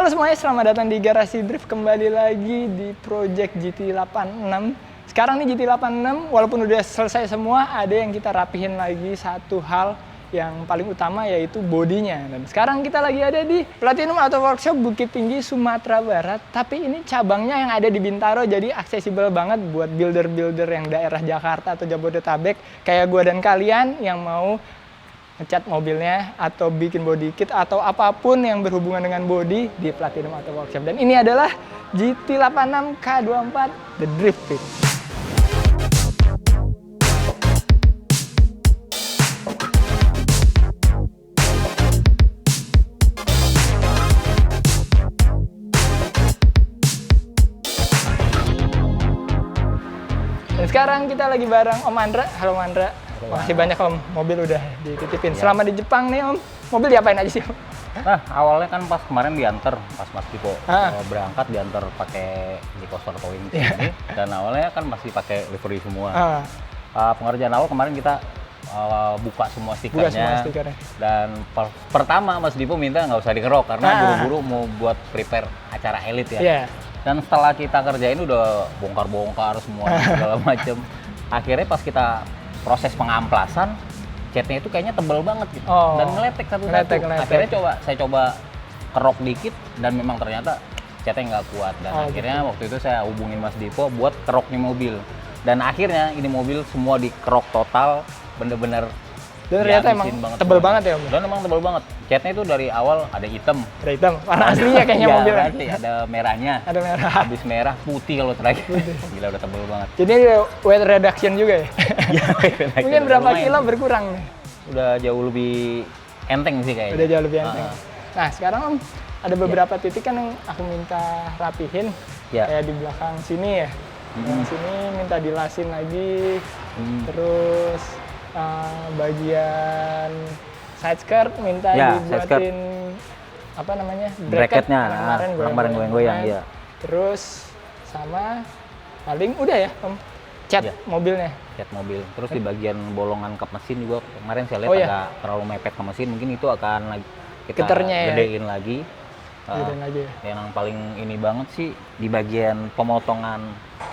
Halo semuanya, selamat datang di Garasi Drift. Kembali lagi di project GT86. Sekarang nih GT86, walaupun udah selesai semua, ada yang kita rapihin lagi satu hal yang paling utama, yaitu bodinya. Dan sekarang kita lagi ada di Platinum Auto Workshop Bukit Tinggi, Sumatera Barat. Tapi ini cabangnya yang ada di Bintaro, jadi aksesibel banget buat builder-builder yang daerah Jakarta atau Jabodetabek kayak gua dan kalian yang mau ngecat mobilnya atau bikin body kit atau apapun yang berhubungan dengan body di Platinum Auto Workshop. Dan ini adalah GT86 K24 The Drift Pit. Dan sekarang kita lagi bareng Om Andra. Halo Om Andra. Makasih banyak Om, mobil udah dititipin. Ya. Selama di Jepang nih Om, mobil diapain aja sih Om? Nah, awalnya kan pas kemarin diantar, pas Mas Diko berangkat diantar pakai G-Coaster Towing ini. Dan awalnya kan masih pakai livery semua. Pengerjaan awal kemarin kita buka semua stikernya. Dan pertama Mas Dipo minta nggak usah dikerok karena buru-buru mau buat prepare acara elit ya. Dan setelah kita kerjain udah bongkar-bongkar semua segala macem. Akhirnya pas kita proses pengamplasan, catnya itu kayaknya tebel banget gitu. Dan ngeletek satu-satu. Akhirnya saya coba kerok dikit dan memang ternyata catnya nggak kuat. Dan akhirnya waktu itu saya hubungin Mas Dipo buat kerok nih mobil. Dan akhirnya ini mobil semua dikerok total, bener-bener. Dan ternyata emang tebel banget ya Om? Dan emang tebel banget. Catnya itu dari awal ada hitam. Ada hitam, warna aslinya kayaknya mobilnya. Asli, ada merahnya. Ada merah. Habis merah, putih kalau terakhir. Gila udah tebel banget. Jadi weight reduction juga ya? Iya, mungkin berapa kilo berkurang nih? Udah jauh lebih enteng sih kayaknya. Udah jauh lebih enteng. Nah sekarang Om, ada beberapa titik kan yang aku minta rapihin. Kayak di belakang sini ya. Yang sini minta dilasin lagi. Terus bagian side skirt minta dibuatin apa namanya, bracketnya kemarin goyang-goyang ya. Terus sama paling udah ya Om, cat mobilnya. Cat mobil. Terus di bagian bolongan kap mesin juga kemarin saya lihat agak terlalu mepet ke mesin, mungkin itu akan kita gedein lagi. Yang paling ini banget sih di bagian pemotongan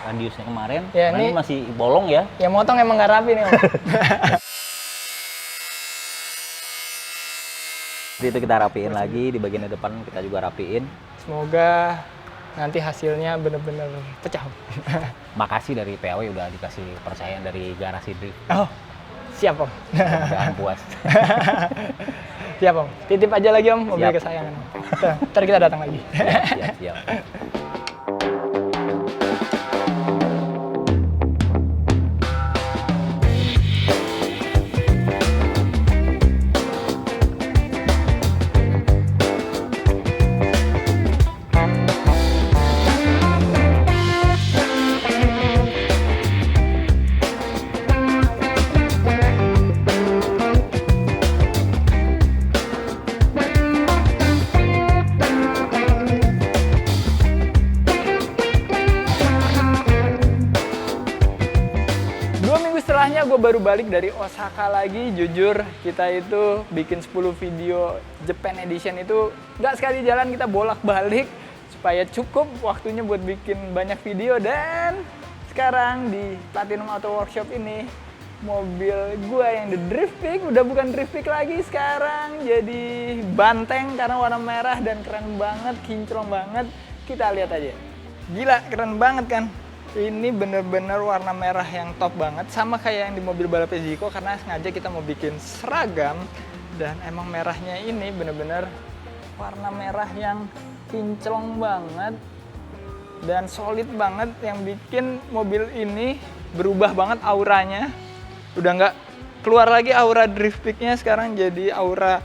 radiusnya kemarin, ini masih bolong ya. Ya motong emang nggak rapi nih Om. Itu kita rapiin lagi, di bagian depan kita juga rapiin. Semoga nanti hasilnya bener-bener pecah. Makasih dari PAW udah dikasih percayaan dari Garasi Drift. Oh, siap Om. Jangan puas. Siap Om, titip aja lagi Om mobil kesayangan Om. Ntar kita datang lagi. Siap. Setelahnya gue baru balik dari Osaka lagi. Jujur kita itu bikin 10 video Japan Edition itu nggak sekali jalan, kita bolak-balik supaya cukup waktunya buat bikin banyak video. Dan sekarang di Platinum Auto Workshop ini mobil gue yang The Drift Pig udah bukan Drift Pig lagi, sekarang jadi banteng karena warna merah dan keren banget, kinclong banget. Kita lihat aja, gila keren banget kan. Ini bener-bener warna merah yang top banget, sama kayak yang di mobil balap Ziko, karena sengaja kita mau bikin seragam. Dan emang merahnya ini bener-bener warna merah yang kinclong banget dan solid banget, yang bikin mobil ini berubah banget auranya. Udah nggak keluar lagi aura Drift Pig-nya, sekarang jadi aura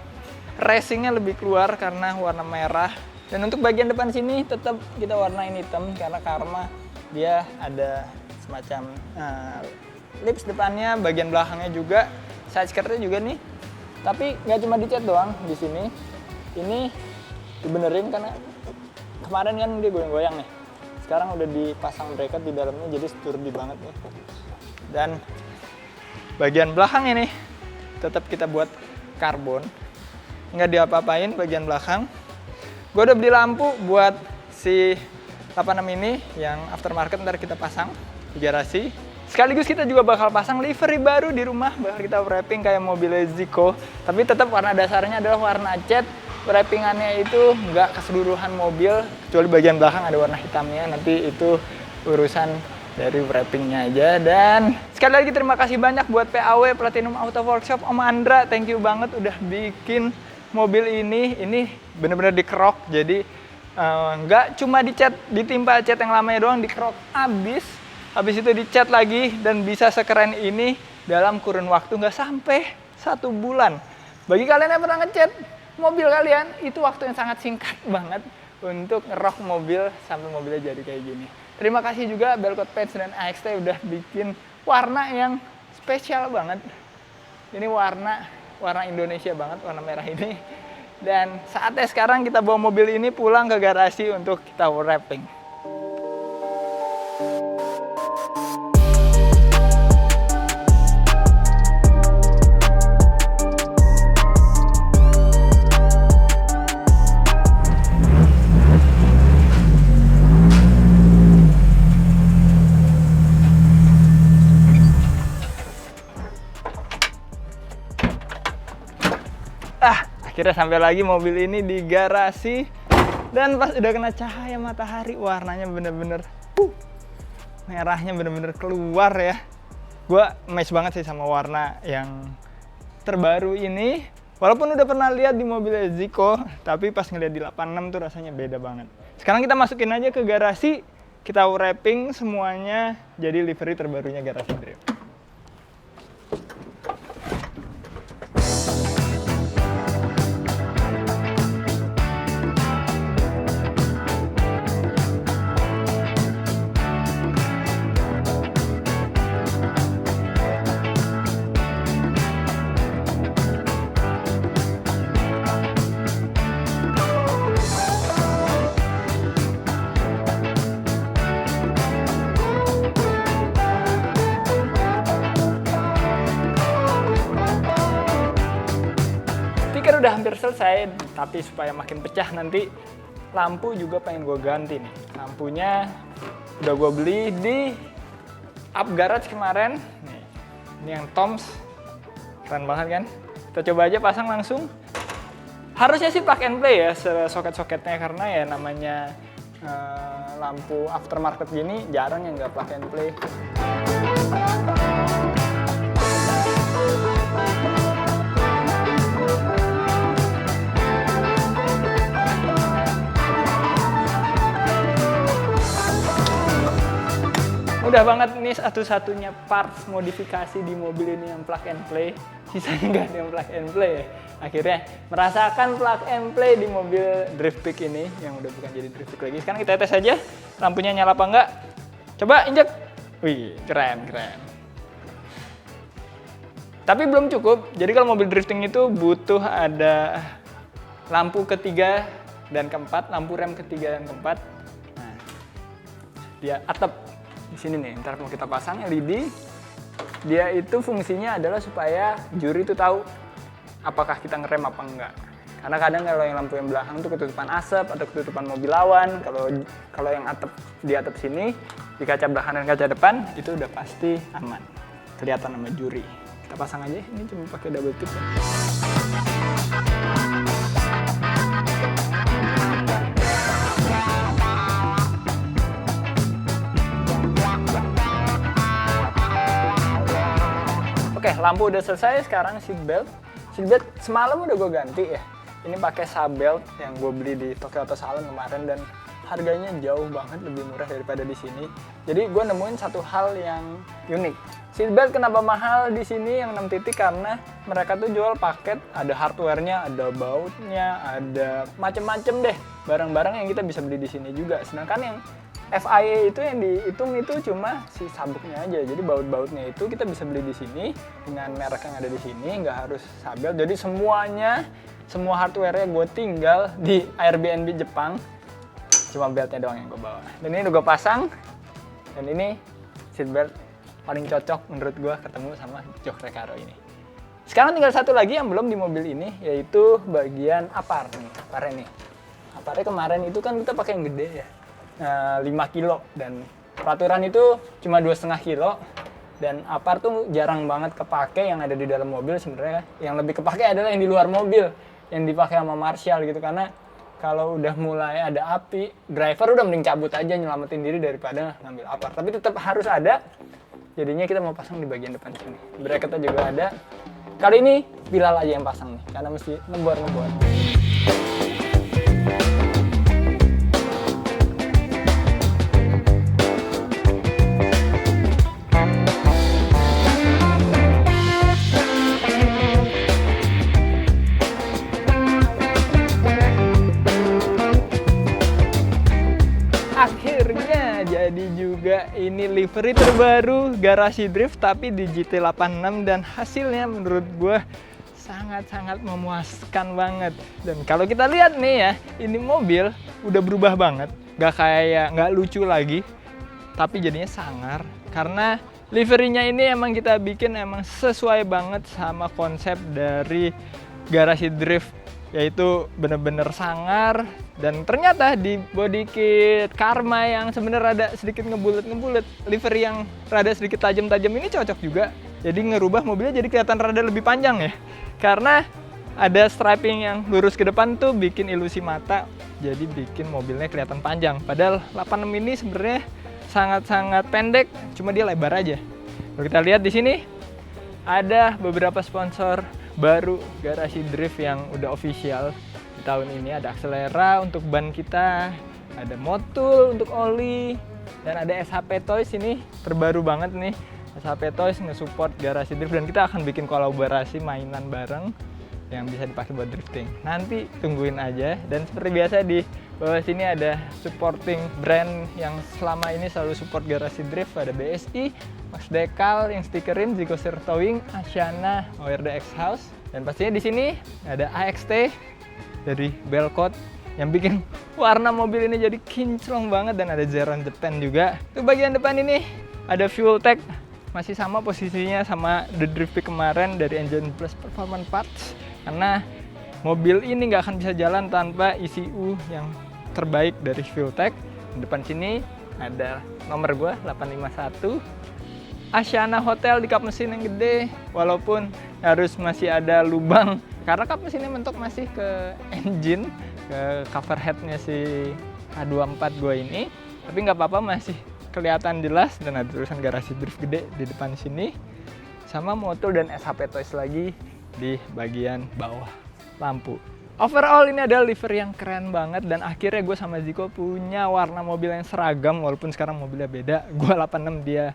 racingnya lebih keluar karena warna merah. Dan untuk bagian depan sini tetap kita warnain hitam karena karma dia ada semacam lips depannya, bagian belakangnya juga, side skirtnya juga nih. Tapi nggak cuma dicat doang di sini. Ini dibenerin karena kemarin kan dia goyang-goyang nih. Sekarang udah dipasang bracket di dalamnya, jadi sturdy banget nih. Dan bagian belakangnya nih tetap kita buat karbon, nggak diapa-apain bagian belakang. Gue udah beli lampu buat si 86 ini yang aftermarket, ntar kita pasang di garasi. Sekaligus kita juga bakal pasang livery baru di rumah, bakal kita wrapping kayak mobil Zico. Tapi tetap warna dasarnya adalah warna cat. Wrappingannya itu nggak keseluruhan mobil, kecuali bagian belakang ada warna hitamnya. Nanti itu urusan dari wrappingnya aja. Dan sekali lagi terima kasih banyak buat PAW Platinum Auto Workshop, Om Andra. Thank you banget udah bikin mobil ini. Ini bener-bener dikerok, jadi nggak cuma dicat, ditimpa cat yang lamanya doang, dikerok habis itu dicat lagi, dan bisa sekeren ini dalam kurun waktu nggak sampai 1 bulan. Bagi kalian yang pernah ngecat mobil kalian, itu waktu yang sangat singkat banget untuk ngerok mobil sampai mobilnya jadi kayak gini. Terima kasih juga Belkot Paints dan AXT udah bikin warna yang spesial banget. Ini warna Indonesia banget, warna merah ini. Dan saatnya sekarang kita bawa mobil ini pulang ke garasi untuk kita wrapping. Akhirnya sampai lagi mobil ini di garasi, dan pas udah kena cahaya matahari warnanya bener-bener merahnya bener-bener keluar ya. Gue amazed banget sih sama warna yang terbaru ini. Walaupun udah pernah lihat di mobil Zico, tapi pas ngeliat di 86 tuh rasanya beda banget. Sekarang kita masukin aja ke garasi, kita wrapping semuanya jadi livery terbarunya Garasi Drift. Stiker udah hampir selesai, tapi supaya makin pecah nanti lampu juga pengen gue ganti nih. Lampunya udah gue beli di Up Garage kemarin. Nih, ini yang Toms, keren banget kan? Kita coba aja pasang langsung. Harusnya sih plug and play ya soket-soketnya, karena ya namanya lampu aftermarket gini jarang yang nggak plug and play. Mudah banget, ini satu-satunya parts modifikasi di mobil ini yang plug and play. Sisanya nggak ada yang plug and play ya. Akhirnya merasakan plug and play di mobil Drift Peak ini, yang udah bukan jadi Drift Peak lagi. Sekarang kita tes aja lampunya nyala apa enggak. Coba injek. Wih, keren. Tapi belum cukup. Jadi kalau mobil drifting itu butuh ada lampu ketiga dan keempat, lampu rem ketiga dan keempat. Nah, dia atap di sini nih, ntar mau kita pasang LED. Dia itu fungsinya adalah supaya juri itu tahu apakah kita ngerem apa enggak. Karena kadang kalau yang lampu yang belakang tuh ketutupan asap atau ketutupan mobil lawan, kalau yang atap di atap sini, di kaca belakang dan kaca depan itu udah pasti aman. Kelihatan sama juri. Kita pasang aja, ini cuma pakai double tip ya. Oke, lampu udah selesai, sekarang seatbelt. Seatbelt semalam udah gue ganti ya. Ini pakai Sabelt yang gue beli di Tokyo Auto Salon kemarin, dan harganya jauh banget lebih murah daripada di sini. Jadi gue nemuin satu hal yang unik. Seatbelt kenapa mahal di sini yang 6 titik? Karena mereka tuh jual paket, ada hardware-nya, ada bautnya, ada macem-macem deh barang-barang yang kita bisa beli di sini juga. Sedangkan yang FIA itu yang dihitung itu cuma si sabuknya aja. Jadi baut-bautnya itu kita bisa beli di sini dengan merek yang ada di sini, nggak harus Sabelt. Jadi semua hardware-nya gue tinggal di Airbnb Jepang. Cuma beltnya doang yang gue bawa. Dan ini udah gue pasang. Dan ini seatbelt paling cocok menurut gue ketemu sama jok Recaro ini. Sekarang tinggal satu lagi yang belum di mobil ini, yaitu bagian aparnya nih. Avarnya kemarin itu kan kita pakai yang gede ya, 5 kilo, dan peraturan itu cuma 2,5 kilo. Dan Avar tuh jarang banget kepake yang ada di dalam mobil sebenarnya. Yang lebih kepake adalah yang di luar mobil, yang dipakai sama Marshall gitu. Karena kalau udah mulai ada api, driver udah mending cabut aja nyelamatin diri daripada ngambil Avar. Tapi tetap harus ada. Jadinya kita mau pasang di bagian depan sini. Bracketnya juga ada. Kali ini Bilal aja yang pasang nih, karena mesti ngebor-ngebor. Akhirnya jadi juga ini livery terbaru Garasi Drift tapi di GT86, dan hasilnya menurut gue sangat-sangat memuaskan banget. Dan kalau kita lihat nih ya, ini mobil udah berubah banget, nggak lucu lagi, tapi jadinya sangar karena liverynya ini emang kita bikin emang sesuai banget sama konsep dari Garasi Drift, yaitu bener-bener sangar. Dan ternyata di body kit Karma yang sebenarnya rada sedikit ngebulet, livery yang rada sedikit tajam-tajam ini cocok juga. Jadi ngerubah mobilnya jadi kelihatan rada lebih panjang ya. Karena ada striping yang lurus ke depan tuh bikin ilusi mata, jadi bikin mobilnya kelihatan panjang. Padahal 86 ini sebenarnya sangat-sangat pendek, cuma dia lebar aja. Kalau kita lihat di sini ada beberapa sponsor baru Garasi Drift yang udah official di tahun ini. Ada Axelera untuk ban kita, ada Motul untuk oli, dan ada SHP Toys ini terbaru banget nih. SHP Toys nge-support Garasi Drift, dan kita akan bikin kolaborasi mainan bareng yang bisa dipakai buat drifting. Nanti tungguin aja. Dan seperti biasa di bawah sini ada supporting brand yang selama ini selalu support Garasi Drift. Ada BSI, Max Decal yang stikerin, Zico Towing, Asiana, ORD X House. Dan pastinya di sini ada AXT dari Belcott yang bikin warna mobil ini jadi kinclong banget, dan ada Zeron Japan juga. Untuk bagian depan ini ada fuel tank, masih sama posisinya sama The Drift Peak kemarin dari Engine Plus Performance Parts, karena mobil ini nggak akan bisa jalan tanpa ECU yang terbaik dari fuel tank. Di depan sini ada nomor gua 851, Asiana Hotel di kap mesin yang gede, walaupun harus masih ada lubang karena kap mesinnya mentok masih ke engine, ke cover headnya si K24 gua ini, tapi nggak apa-apa, masih kelihatan jelas. Dan ada tulisan Garasi Drift gede di depan sini, sama Motul dan SHP Toys lagi di bagian bawah lampu. Overall ini adalah livery yang keren banget, dan akhirnya gue sama Zico punya warna mobil yang seragam walaupun sekarang mobilnya beda. Gue 86, dia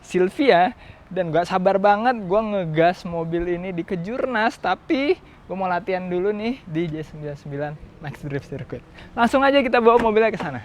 Silvia, dan gak sabar banget gue ngegas mobil ini di Kejurnas, tapi gue mau latihan dulu nih di J99 Max Drift Circuit. Langsung aja kita bawa mobilnya ke sana.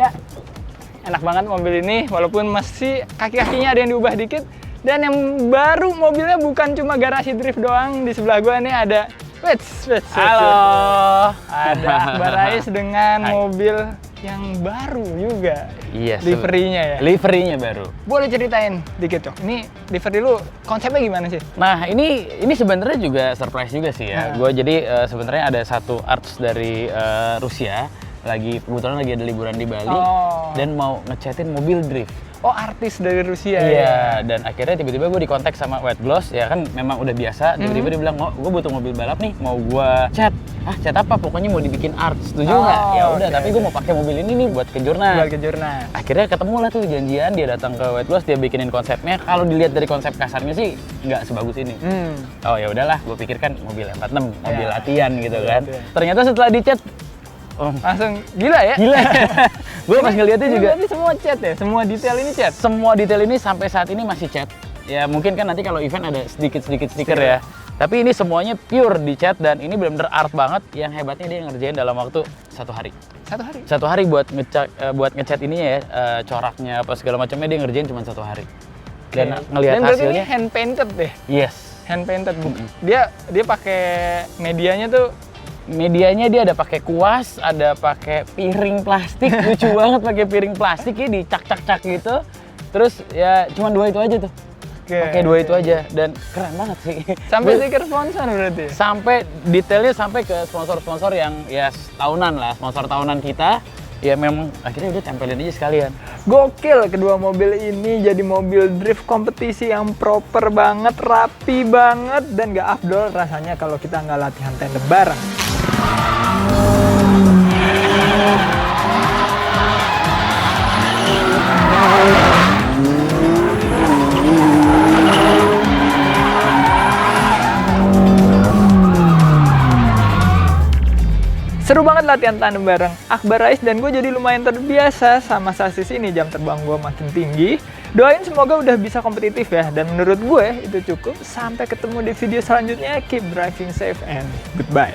Ya, enak banget mobil ini, walaupun masih kaki-kakinya ada yang diubah dikit. Dan yang baru mobilnya bukan cuma Garasi Drift doang. Di sebelah gua nih ada Halo. Ada Akbar Rais dengan mobil yang baru juga. Iya, liverynya ya. Liverynya baru. Boleh ceritain dikit, Cok. Ini livery lu konsepnya gimana sih? Nah, ini sebenarnya juga surprise juga sih ya. Gue jadi sebenarnya ada satu arts dari Rusia, kebetulan lagi ada liburan di Bali, dan mau ngecatin mobil drift. Oh, artis dari Rusia. Iya, dan akhirnya tiba-tiba gue dikontak sama White Gloss, ya kan memang udah biasa. Tiba-tiba dia bilang, gue butuh mobil balap nih, mau gue cat. Cat apa? Pokoknya mau dibikin art. Setuju nggak? Ya udah, tapi gue mau pakai mobil ini nih buat ke Jurnas. Akhirnya ketemu lah tuh janjian, dia datang ke White Gloss, dia bikinin konsepnya. Kalau dilihat dari konsep kasarnya sih nggak sebagus ini. Oh ya udahlah, gue pikir kan mobil 46, mobil latihan gitu kan. Ternyata setelah dicat, Langsung gila ya? Gila. Gue pas ngeliatnya Ini juga. berarti semua cat ya? Semua detail ini cat? Semua detail ini sampai saat ini masih cat. Ya mungkin kan nanti kalau event ada sedikit-sedikit stiker ya. Tapi ini semuanya pure di cat dan ini benar-benar art banget. Yang hebatnya dia ngerjain dalam waktu 1 hari. 1 hari? 1 hari buat ngecat ininya ya, coraknya apa segala macamnya dia ngerjain cuma 1 hari. Dan ngelihat Dan berarti hasilnya. ini hand painted deh? Yes. Hand painted. Dia pakai medianya tuh. Medianya dia ada pakai kuas, ada pakai piring plastik, lucu banget pakai piring plastik ya dicak-cak-cak gitu. Terus ya cuma 2 itu aja tuh. Pakai 2 itu aja dan keren banget sih. Sampai stiker sponsor berarti. Sampai detailnya sampai ke sponsor-sponsor yang ya tahunan lah, sponsor tahunan kita. Ya memang akhirnya udah tempelin aja sekalian. Gokil, kedua mobil ini jadi mobil drift kompetisi yang proper banget, rapi banget, dan gak afdol rasanya kalau kita nggak latihan tandem bareng. Seru banget latihan tandem bareng Akbar Rais dan gue jadi lumayan terbiasa sama sasis ini, jam terbang gue makin tinggi. Doain semoga udah bisa kompetitif ya, dan menurut gue itu cukup. Sampai ketemu di video selanjutnya, keep driving safe and goodbye.